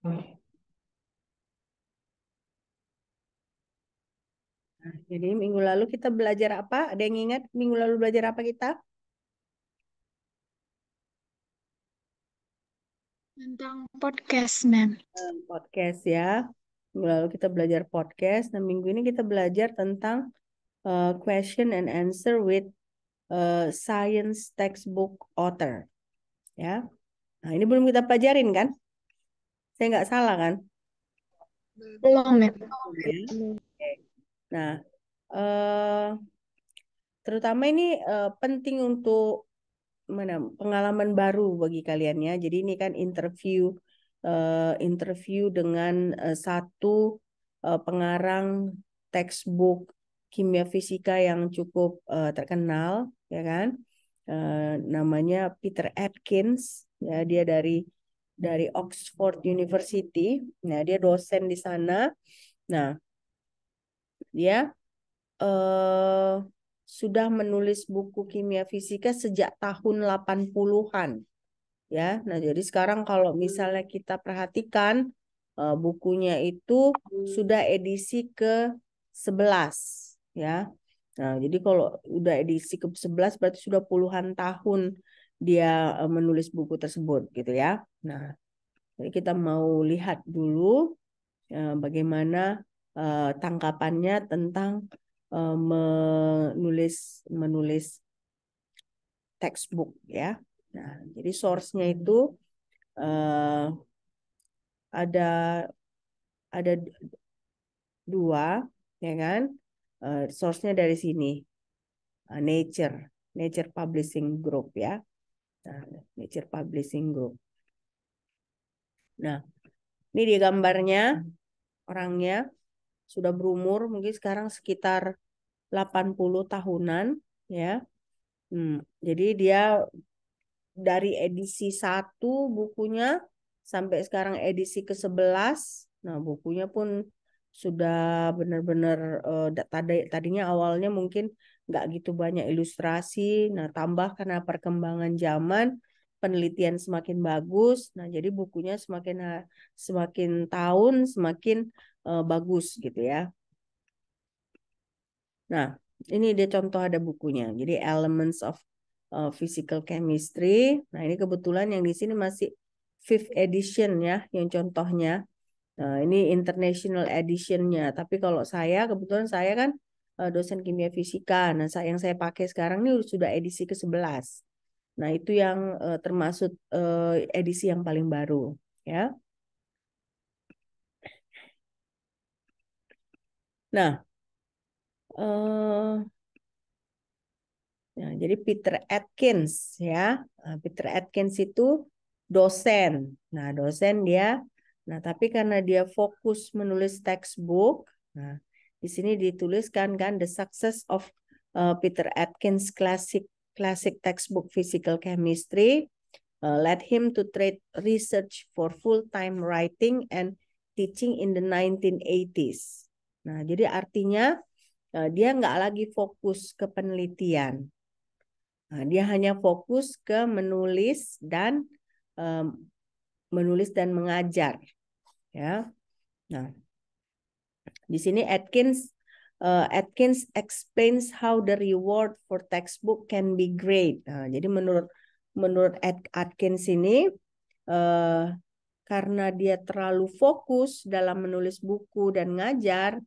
Nah, jadi minggu lalu kita belajar apa? Ada yang ingat minggu lalu belajar apa kita? Tentang podcast, Ma'am. Podcast ya. Minggu lalu kita belajar podcast. Nah, minggu ini kita belajar tentang question and answer with science textbook author. Ya. Nah, ini belum kita pelajarin kan? Saya nggak salah kan? Belum, Ma'am. Belum ya. Oke. Nah, eh, terutama ini penting untuk pengalaman baru bagi kalian ya. Jadi ini kan interview dengan satu pengarang textbook kimia fisika yang cukup terkenal, ya kan? Namanya Peter Atkins, ya dia dari Oxford University. Nah, dia dosen di sana. Nah, dia eh, sudah menulis buku kimia fisika sejak tahun 80-an. Ya, nah jadi sekarang kalau misalnya kita perhatikan bukunya itu sudah edisi ke-11 ya. Nah, jadi kalau udah edisi ke-11 berarti sudah puluhan tahun dia menulis buku tersebut gitu ya. Nah, jadi kita mau lihat dulu bagaimana tangkapannya tentang menulis menulis textbook ya. Nah, jadi source-nya itu eh, ada ada dua, ya kan? Source-nya dari sini, Nature, Nature Publishing Group ya. Nah, Nature Publishing Group. Nah, ini dia gambarnya orangnya sudah berumur mungkin sekarang sekitar 80 tahunan ya. Jadi dia dari edisi satu bukunya sampai sekarang edisi ke-11. Nah, bukunya pun sudah benar-benar tadinya awalnya mungkin nggak gitu banyak ilustrasi. Nah, tambah karena perkembangan zaman, penelitian semakin bagus. Nah, jadi bukunya semakin tahun semakin bagus gitu ya. Nah, ini dia contoh ada bukunya. Jadi Elements of Physical Chemistry. Nah, ini kebetulan yang di sini masih fifth edition ya, yang contohnya. Nah, ini international editionnya. Tapi kalau saya, kebetulan saya kan dosen kimia fisika. Nah, yang saya pakai sekarang ini sudah edisi ke-11. Nah, itu yang termasuk edisi yang paling baru. Ya. Nah, eh, nah, jadi Peter Atkins ya. Nah, Peter Atkins itu dosen. Nah, dosen dia. Nah, tapi karena dia fokus menulis textbook, nah di sini dituliskan kan the success of Peter Atkins classic textbook physical chemistry led him to trade research for full-time writing and teaching in the 1980s. Nah, jadi artinya dia nggak lagi fokus ke penelitian. Nah, dia hanya fokus ke um, menulis dan mengajar, ya. Nah, di sini Atkins explains how the reward for textbook can be great. Nah, jadi menurut Atkins ini uh, karena dia terlalu fokus dalam menulis buku dan ngajar,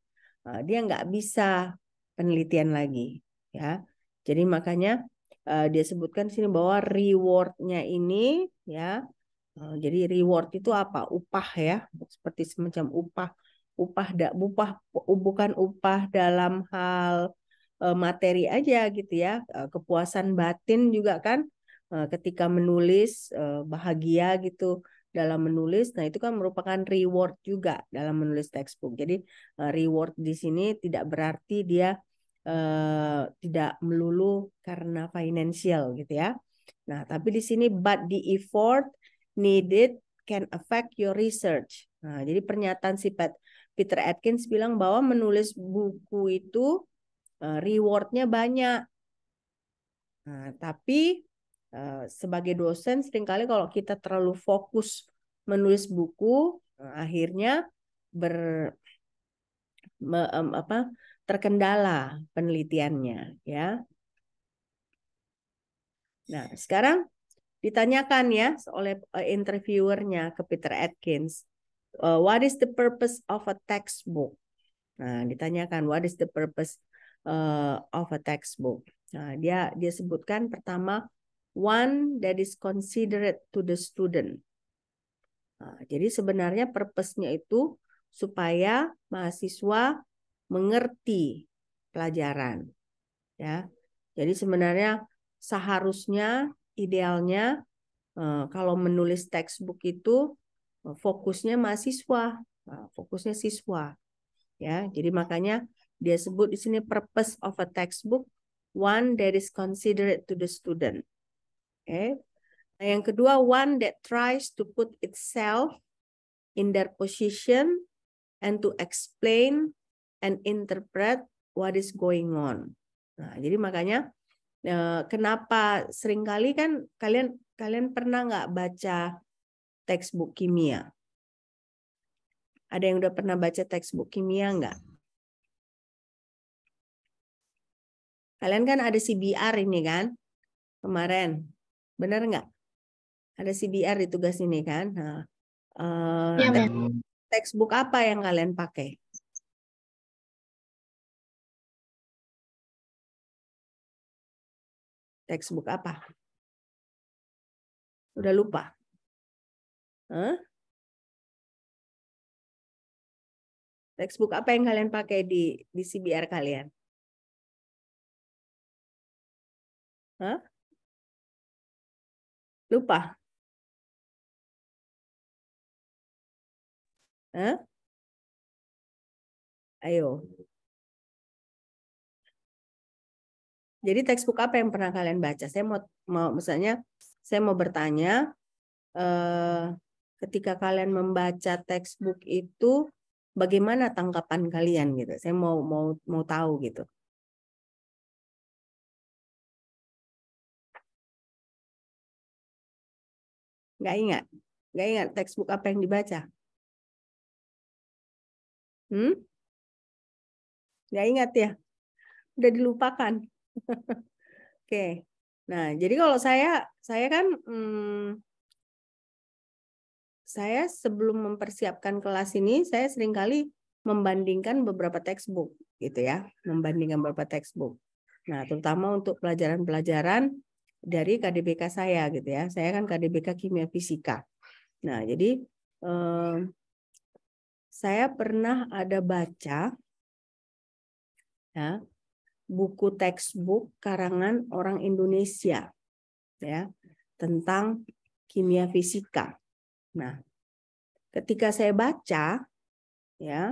dia nggak bisa penelitian lagi, ya. Jadi makanya dia sebutkan sini bahwa rewardnya ini, ya. Jadi reward itu apa? Upah ya, seperti semacam upah, bukan upah dalam hal materi aja gitu ya, kepuasan batin juga kan, ketika menulis bahagia gitu dalam menulis. Nah, itu kan merupakan reward juga dalam menulis textbook. Jadi reward di sini tidak berarti dia tidak melulu karena financial gitu ya. Nah, tapi di sini but the effort needed can affect your research. Nah, jadi pernyataan Peter Atkins bilang bahwa menulis buku itu rewardnya banyak. Nah, tapi sebagai dosen seringkali kalau kita terlalu fokus menulis buku, Akhirnya terkendala penelitiannya, ya. Nah, sekarang ditanyakan ya oleh interviewernya ke Peter Atkins, what is the purpose of a textbook? Nah, ditanyakan what is the purpose of a textbook? Nah, dia sebutkan pertama, one that is considerate to the student. Nah, jadi sebenarnya purpose-nya itu supaya mahasiswa mengerti pelajaran, ya. Jadi sebenarnya seharusnya idealnya kalau menulis textbook itu fokusnya mahasiswa, fokusnya siswa, ya. Jadi makanya dia sebut di sini purpose of a textbook, one that is considerate to the student. Okay. Nah, yang kedua, one that tries to put itself in their position and to explain and interpret what is going on. Nah, jadi makanya kenapa seringkali kan kalian pernah nggak baca textbook kimia? Ada yang udah pernah baca textbook kimia nggak? Kalian kan ada CBR ini kan kemarin, benar nggak? Ada CBR di tugas ini kan? Nah, Ya, Mem. textbook apa yang kalian pakai? Textbook apa? Udah lupa? Hah? Textbook apa yang kalian pakai di CBR kalian? Hah? Lupa? Hah? Ayo. Jadi textbook apa yang pernah kalian baca? Saya mau misalnya saya mau bertanya, ketika kalian membaca textbook itu bagaimana tanggapan kalian gitu? Saya mau tahu gitu. Nggak ingat? Nggak ingat textbook apa yang dibaca? Nggak ingat ya? Udah dilupakan. Oke. Nah, jadi kalau saya kan saya sebelum mempersiapkan kelas ini, saya seringkali membandingkan beberapa textbook gitu ya, membandingkan beberapa textbook. Nah, terutama untuk pelajaran-pelajaran dari KDBK saya gitu ya. Saya kan KDBK Kimia Fisika. Nah, jadi saya pernah ada baca ya buku textbook karangan orang Indonesia ya tentang kimia fisika. Nah, ketika saya baca ya,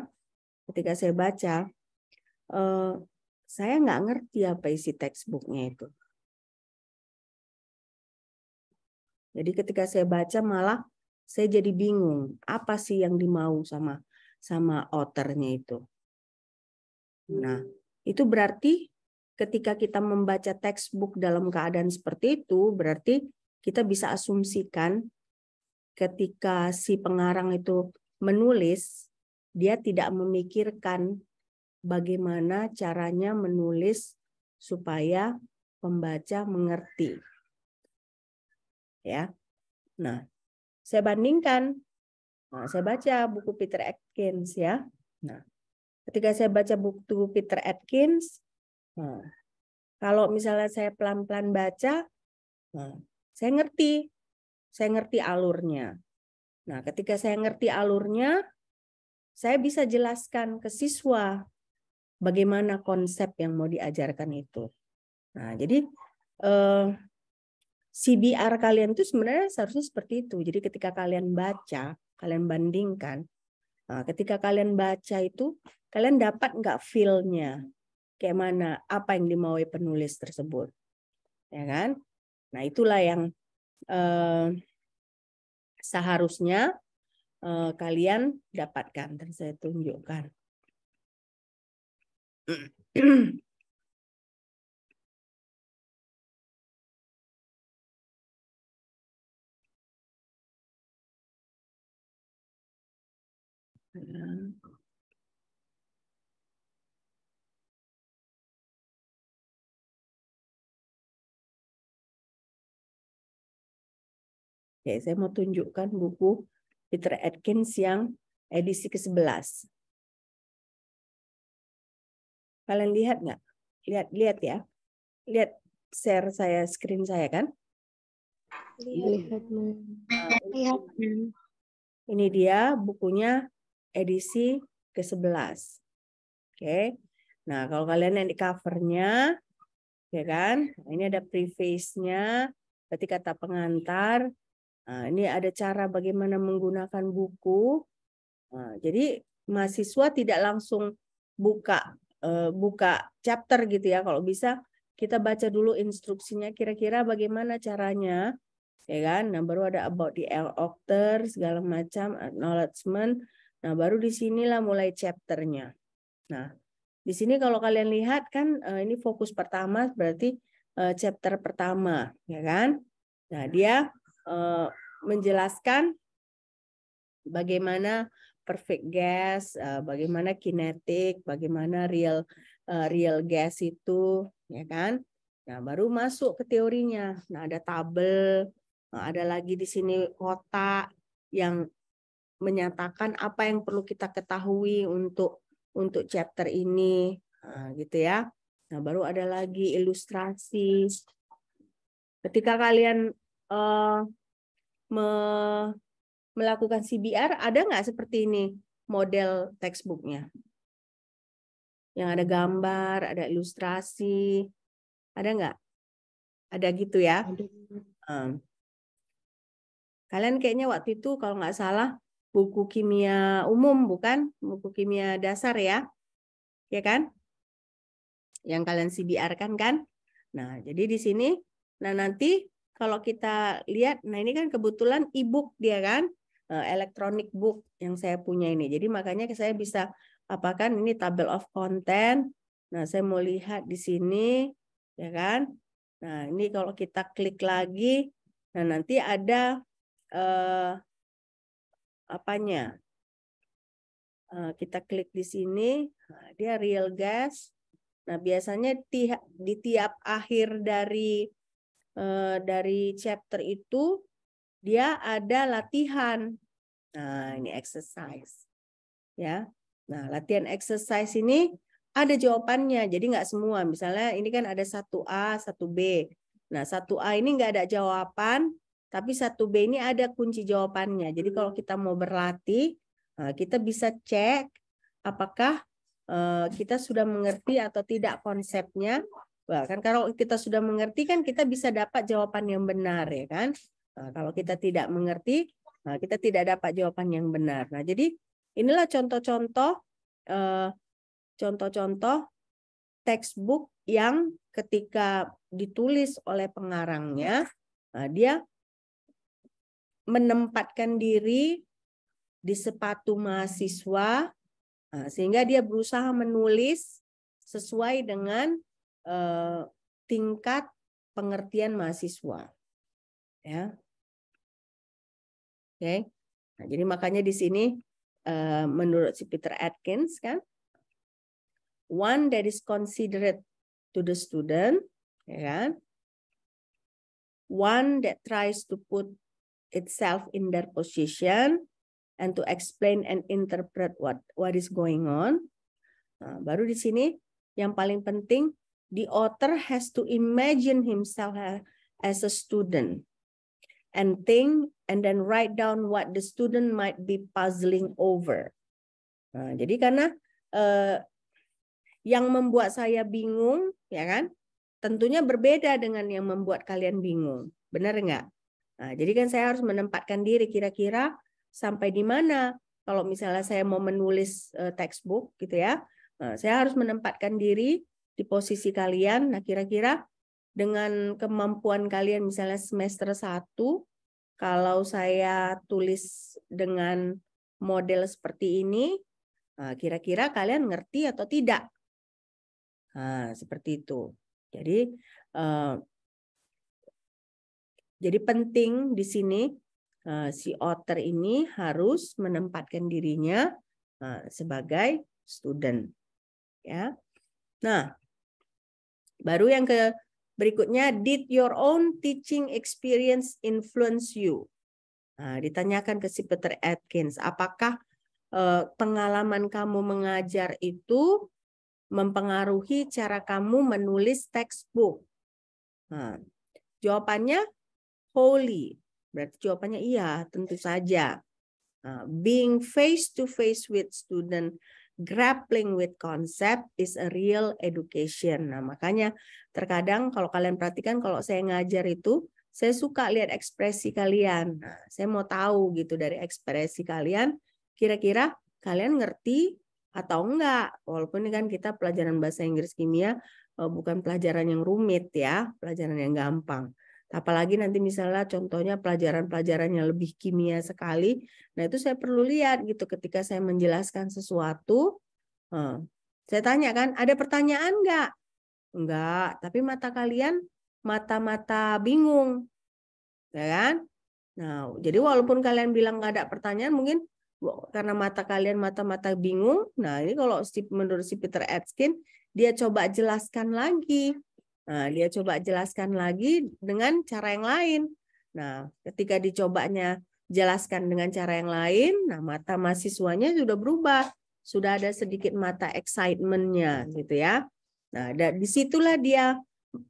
saya nggak ngerti apa isi textbooknya itu. Jadi ketika saya baca malah saya jadi bingung apa sih yang dimau sama authornya itu. Nah, itu berarti ketika kita membaca textbook dalam keadaan seperti itu, berarti kita bisa asumsikan ketika si pengarang itu menulis, dia tidak memikirkan bagaimana caranya menulis supaya pembaca mengerti. Ya. Nah, saya bandingkan. Nah, saya baca buku Peter Atkins ya. Nah, ketika saya baca buku Peter Atkins, nah, kalau misalnya saya pelan-pelan baca, nah, saya ngerti alurnya. Nah, ketika saya ngerti alurnya, saya bisa jelaskan ke siswa bagaimana konsep yang mau diajarkan itu. Nah, jadi CBR kalian itu sebenarnya seharusnya seperti itu. Jadi ketika kalian baca, kalian bandingkan. Nah, ketika kalian baca itu, kalian dapat nggak feel-nya? Kayak mana? Apa yang dimaui penulis tersebut? Ya kan? Nah, itulah yang seharusnya kalian dapatkan. Dan saya tunjukkan. Oke, saya mau tunjukkan buku Peter Atkins yang edisi ke-11. Kalian lihat nggak? Lihat ya. Lihat share saya, screen saya kan? Lihat, Lihat. Ini dia bukunya edisi ke-11. Oke. Nah, kalau kalian yang di covernya, ya kan? Nah, ini ada preface-nya, berarti kata pengantar. Nah, ini ada cara bagaimana menggunakan buku. Nah, jadi mahasiswa tidak langsung buka chapter gitu ya. Kalau bisa kita baca dulu instruksinya kira-kira bagaimana caranya, ya kan? Nah, baru ada about the author segala macam, acknowledgement. Nah, baru di sinilah mulai chapternya. Nah, di sini kalau kalian lihat kan ini fokus pertama berarti chapter pertama, ya kan? Nah, dia menjelaskan bagaimana perfect gas, bagaimana kinetik, bagaimana real gas itu, ya kan? Nah, baru masuk ke teorinya. Nah, ada tabel, ada lagi di sini kotak yang menyatakan apa yang perlu kita ketahui untuk chapter ini, gitu ya. Nah, baru ada lagi ilustrasi. Ketika kalian melakukan CBR, ada nggak seperti ini model textbooknya? Yang ada gambar, ada ilustrasi, ada nggak? Ada gitu ya? Kalian kayaknya waktu itu kalau nggak salah buku kimia umum, bukan? Buku kimia dasar ya? Ya kan? Yang kalian CBR-kan kan? Nah, jadi di sini, nah nanti kalau kita lihat, nah ini kan kebetulan e-book dia kan, electronic book yang saya punya ini. Jadi makanya saya bisa apakan ini table of content. Nah, saya mau lihat di sini, ya kan? Nah, ini kalau kita klik lagi, nah nanti ada apanya? Kita klik di sini, nah, dia real gas. Nah, biasanya di tiap akhir dari chapter itu dia ada latihan. Nah, ini exercise. Ya. Nah, latihan exercise ini ada jawabannya. Jadi nggak semua. Misalnya ini kan ada 1A, 1B. Nah, 1A ini nggak ada jawaban, tapi 1B ini ada kunci jawabannya. Jadi kalau kita mau berlatih, kita bisa cek apakah kita sudah mengerti atau tidak konsepnya. Bahkan kalau kita sudah mengerti kan kita bisa dapat jawaban yang benar, ya kan? Nah, kalau kita tidak mengerti, kita tidak dapat jawaban yang benar. Nah, jadi inilah contoh-contoh textbook yang ketika ditulis oleh pengarangnya, dia menempatkan diri di sepatu mahasiswa, sehingga dia berusaha menulis sesuai dengan tingkat pengertian mahasiswa. Ya. Oke. Nah, jadi makanya di sini menurut si Peter Atkins kan, one that is considerate to the student, ya kan? One that tries to put itself in their position and to explain and interpret what is going on. Nah, baru di sini yang paling penting, the author has to imagine himself as a student and think and then write down what the student might be puzzling over. Nah, jadi karena yang membuat saya bingung, ya kan? Tentunya berbeda dengan yang membuat kalian bingung. Benar nggak? Nah, jadi kan saya harus menempatkan diri kira-kira sampai di mana. Kalau misalnya saya mau menulis textbook gitu ya, saya harus menempatkan diri di posisi kalian. Nah, kira-kira dengan kemampuan kalian misalnya semester 1, kalau saya tulis dengan model seperti ini, kira-kira kalian ngerti atau tidak? Nah, seperti itu. Jadi penting di sini si author ini harus menempatkan dirinya sebagai student. Ya. Nah, baru yang berikutnya, did your own teaching experience influence you? Ditanyakan ke si Peter Atkins, apakah pengalaman kamu mengajar itu mempengaruhi cara kamu menulis textbook? Jawabannya wholly. Berarti jawabannya iya, tentu saja. Being face to face with student, grappling with concept is a real education. Nah, makanya terkadang kalau kalian perhatikan, kalau saya ngajar itu, saya suka lihat ekspresi kalian. Nah, saya mau tahu gitu dari ekspresi kalian, kira-kira kalian ngerti atau enggak. Walaupun ini kan kita pelajaran bahasa Inggris kimia, bukan pelajaran yang rumit ya, pelajaran yang gampang. Apalagi nanti misalnya contohnya pelajaran-pelajaran yang lebih kimia sekali. Nah itu saya perlu lihat gitu ketika saya menjelaskan sesuatu. Saya tanya kan, ada pertanyaan nggak? Enggak, tapi mata kalian mata-mata bingung. Ya kan? Nah, jadi walaupun kalian bilang nggak ada pertanyaan, mungkin karena mata kalian mata-mata bingung. Nah ini kalau menurut si Peter Atkins, dia coba jelaskan lagi. Nah, dia coba jelaskan lagi dengan cara yang lain. Nah, ketika dicobanya jelaskan dengan cara yang lain, nah mata mahasiswanya sudah berubah. Sudah ada sedikit mata excitement-nya gitu ya. Nah, disitulah dia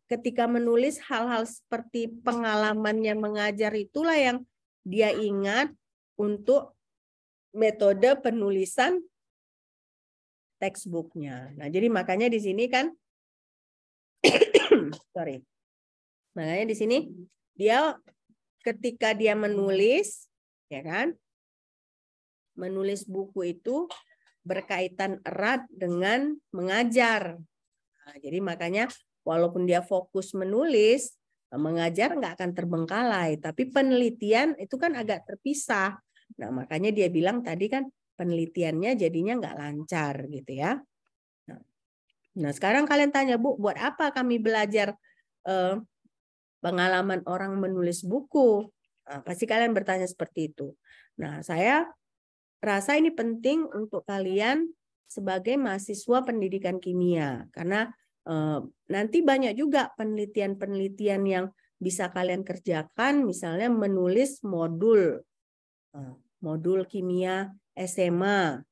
ketika menulis hal-hal seperti pengalaman yang mengajar itulah yang dia ingat untuk metode penulisan textbook-nya. Nah, jadi makanya di sini kan sorry. Makanya di sini dia ketika dia menulis, ya kan, menulis buku itu berkaitan erat dengan mengajar. Nah, jadi makanya walaupun dia fokus menulis, mengajar nggak akan terbengkalai, tapi penelitian itu kan agak terpisah. Nah, makanya dia bilang tadi kan penelitiannya jadinya nggak lancar gitu ya. Nah, sekarang kalian tanya, Bu, buat apa kami belajar pengalaman orang menulis buku? Nah, pasti kalian bertanya seperti itu. Nah, saya rasa ini penting untuk kalian sebagai mahasiswa pendidikan kimia. Karena nanti banyak juga penelitian-penelitian yang bisa kalian kerjakan, misalnya menulis modul kimia SMA.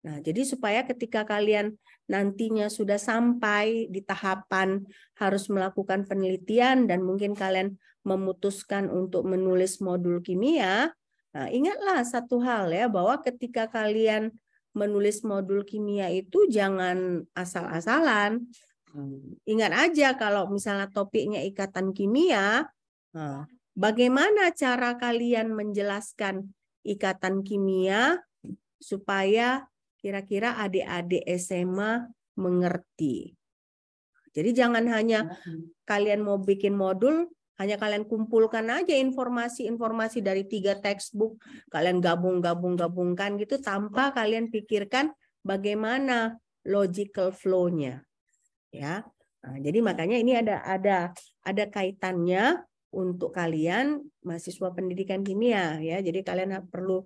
Nah, jadi supaya ketika kalian nantinya sudah sampai di tahapan harus melakukan penelitian dan mungkin kalian memutuskan untuk menulis modul kimia, nah ingatlah satu hal ya, bahwa ketika kalian menulis modul kimia itu jangan asal-asalan. Ingat aja kalau misalnya topiknya ikatan kimia, bagaimana cara kalian menjelaskan ikatan kimia supaya kira-kira adik-adik SMA mengerti. Jadi jangan hanya kalian mau bikin modul, hanya kalian kumpulkan aja informasi-informasi dari 3 textbook, kalian gabungkan gitu tanpa kalian pikirkan bagaimana logical flow-nya. Ya. Nah, jadi makanya ini ada kaitannya untuk kalian mahasiswa pendidikan kimia ya. Jadi kalian perlu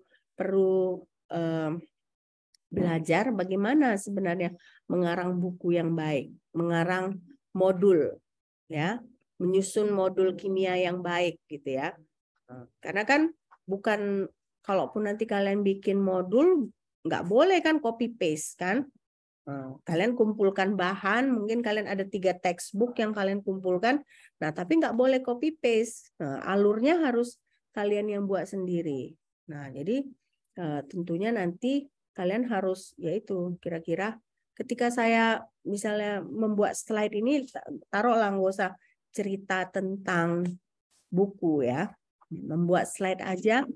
belajar bagaimana sebenarnya mengarang buku yang baik, mengarang modul, ya, menyusun modul kimia yang baik, gitu ya. Karena kan bukan, kalaupun nanti kalian bikin modul, nggak boleh kan copy paste kan. Kalian kumpulkan bahan, mungkin kalian ada 3 textbook yang kalian kumpulkan, nah tapi nggak boleh copy paste. Nah, alurnya harus kalian yang buat sendiri. Nah, jadi tentunya nanti kalian harus, yaitu kira-kira ketika saya misalnya membuat slide ini, taruhlah nggak usah cerita tentang buku ya, membuat slide aja.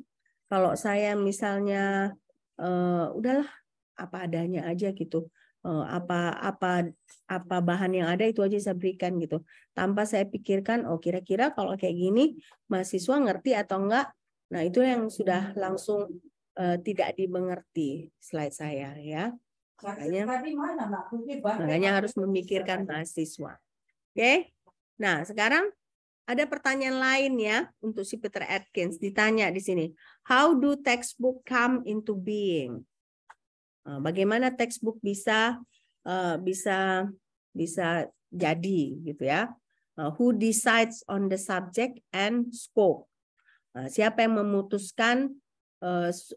Kalau saya misalnya udahlah apa adanya aja gitu, apa bahan yang ada itu aja saya berikan gitu, tanpa saya pikirkan oh kira-kira kalau kayak gini mahasiswa ngerti atau enggak. Nah itu yang sudah langsung tidak dimengerti slide saya ya. Makanya harus memikirkan mahasiswa. Oke. Nah, sekarang ada pertanyaan lain ya untuk si Peter Atkins, ditanya di sini. How do textbook come into being? Bagaimana textbook bisa jadi gitu ya. Who decides on the subject and scope? Siapa yang memutuskan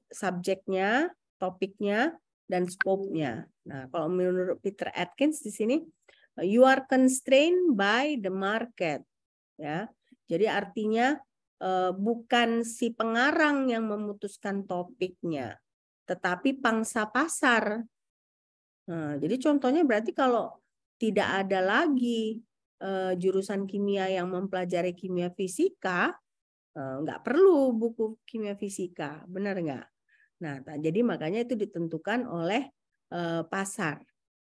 subjeknya, topiknya, dan scope-nya. Nah, kalau menurut Peter Atkins di sini, you are constrained by the market. Ya, jadi artinya bukan si pengarang yang memutuskan topiknya, tetapi pangsa pasar. Nah, jadi contohnya berarti kalau tidak ada lagi jurusan kimia yang mempelajari kimia fisika, nggak perlu buku kimia fisika, benar nggak? Nah, jadi makanya itu ditentukan oleh pasar.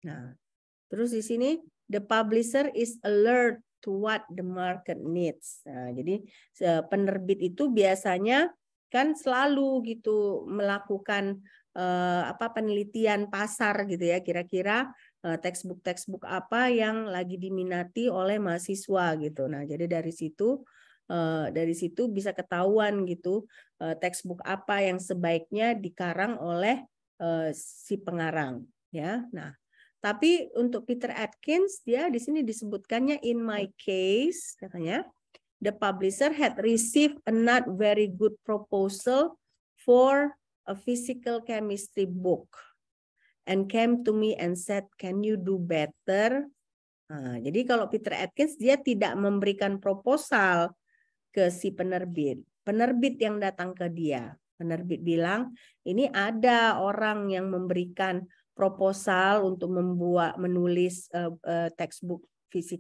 Nah, terus di sini the publisher is alert to what the market needs. Nah, jadi penerbit itu biasanya kan selalu gitu melakukan penelitian pasar gitu ya, kira-kira textbook apa yang lagi diminati oleh mahasiswa gitu. Nah, jadi dari situ bisa ketahuan gitu textbook apa yang sebaiknya dikarang oleh si pengarang ya. Nah, tapi untuk Peter Atkins dia di sini disebutkannya in my case katanya the publisher had received a not very good proposal for a physical chemistry book and came to me and said, "Can you do better?" Nah, jadi kalau Peter Atkins dia tidak memberikan proposal ke si penerbit. Penerbit yang datang ke dia. Penerbit bilang, ini ada orang yang memberikan proposal untuk menulis textbook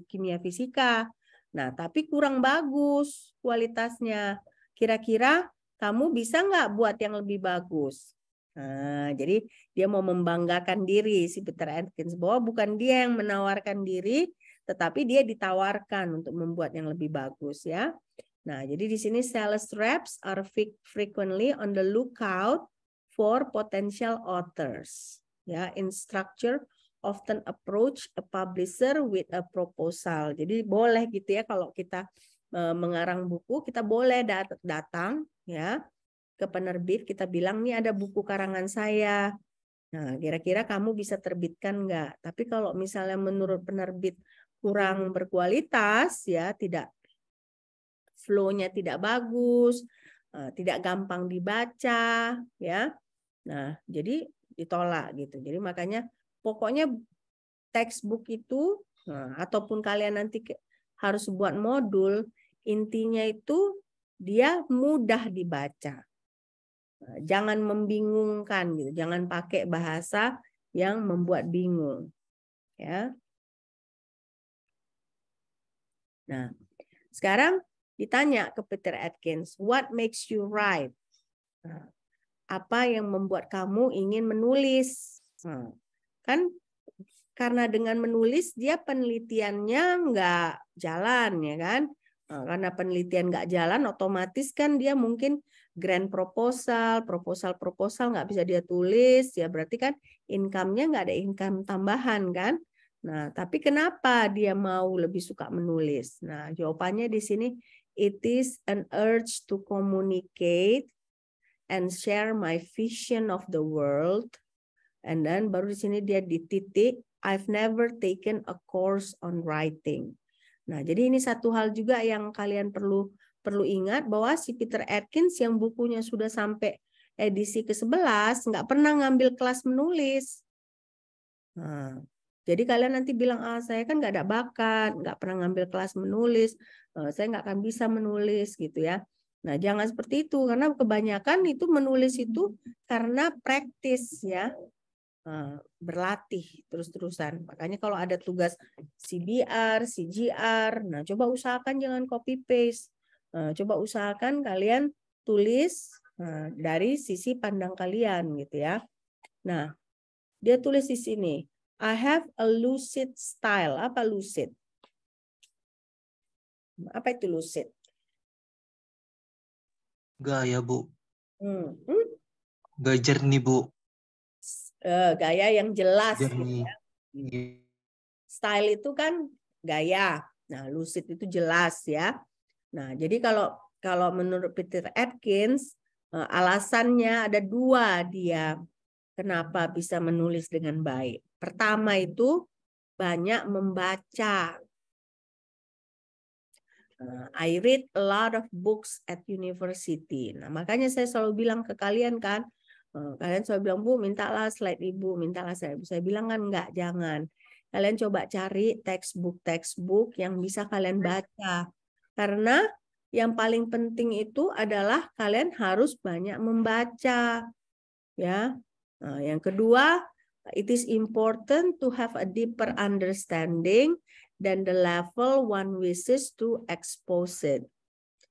kimia fisika. Nah, tapi kurang bagus kualitasnya. Kira-kira kamu bisa nggak buat yang lebih bagus? Nah, jadi dia mau membanggakan diri si Peter Atkins bahwa bukan dia yang menawarkan diri, tetapi dia ditawarkan untuk membuat yang lebih bagus ya. Nah, jadi di sini sales reps are frequently on the lookout for potential authors. Ya, in structure often approach a publisher with a proposal. Jadi boleh gitu ya kalau kita mengarang buku, kita boleh datang ya ke penerbit, kita bilang nih ada buku karangan saya. Nah, kira-kira kamu bisa terbitkan nggak? Tapi kalau misalnya menurut penerbit kurang berkualitas, ya tidak flow-nya tidak bagus, tidak gampang dibaca, ya. Nah, jadi ditolak gitu. Jadi makanya pokoknya textbook itu, ataupun kalian nanti harus buat modul, intinya itu dia mudah dibaca. Jangan membingungkan gitu, jangan pakai bahasa yang membuat bingung, ya. Nah, sekarang ditanya ke Peter Atkins, what makes you write? Nah, apa yang membuat kamu ingin menulis? Nah, kan karena dengan menulis dia penelitiannya nggak jalan ya kan? Nah, karena penelitian nggak jalan, otomatis kan dia mungkin grant proposal nggak bisa dia tulis, ya berarti kan income-nya nggak ada income tambahan kan? Nah, tapi kenapa dia mau lebih suka menulis? Nah, jawabannya di sini, it is an urge to communicate and share my vision of the world. And then baru di sini dia dititik, I've never taken a course on writing. Nah, jadi ini satu hal juga yang kalian perlu ingat bahwa si Peter Atkins yang bukunya sudah sampai edisi ke-11 nggak pernah ngambil kelas menulis. Nah, jadi kalian nanti bilang, saya kan nggak ada bakat, nggak pernah ngambil kelas menulis, saya nggak akan bisa menulis gitu ya. Nah, jangan seperti itu karena kebanyakan itu menulis itu karena praktis ya. Berlatih terus-terusan. Makanya kalau ada tugas CBR, CGR, nah coba usahakan jangan copy paste. Coba usahakan kalian tulis dari sisi pandang kalian gitu ya. Nah, dia tulis di sini, I have a lucid style. Apa lucid? Apa itu lucid? Gaya, Bu. Gaya jernih, Bu. Gaya yang jelas. Jernih. Gitu ya. Style itu kan gaya. Nah, lucid itu jelas ya. Nah, jadi kalau menurut Peter Atkins, alasannya ada dua dia Kenapa bisa menulis dengan baik? Pertama itu banyak membaca. I read a lot of books at university. Nah, makanya saya selalu bilang ke kalian kan, kalian selalu bilang, Bu, mintalah slide Ibu, mintalah slide Ibu. Saya bilang kan enggak, jangan. Kalian coba cari textbook yang bisa kalian baca. Karena yang paling penting itu adalah kalian harus banyak membaca. Ya. Nah, yang kedua, it is important to have a deeper understanding than the level one wishes to expose it,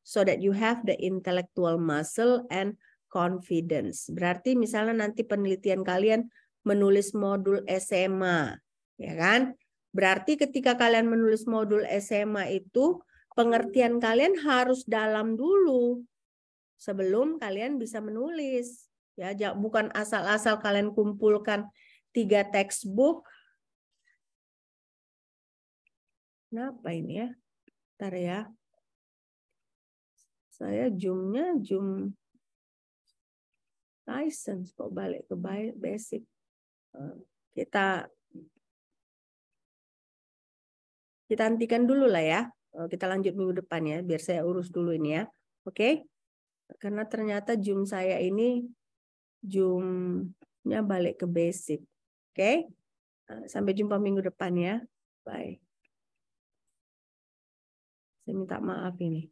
so that you have the intellectual muscle and confidence. Berarti misalnya nanti penelitian kalian menulis modul SMA, ya kan? Berarti ketika kalian menulis modul SMA itu, pengertian kalian harus dalam dulu sebelum kalian bisa menulis. Ya, bukan asal-asal kalian kumpulkan 3 textbook. Kenapa ini ya? Bentar ya. Saya zoomnya zoom license kok balik ke basic. Kita hentikan dulu lah ya. Kita lanjut minggu depan ya, biar saya urus dulu ini ya. Oke? Karena ternyata zoom saya ini zoomnya balik ke basic. Oke? Sampai jumpa minggu depan ya. Bye. Saya minta maaf ini.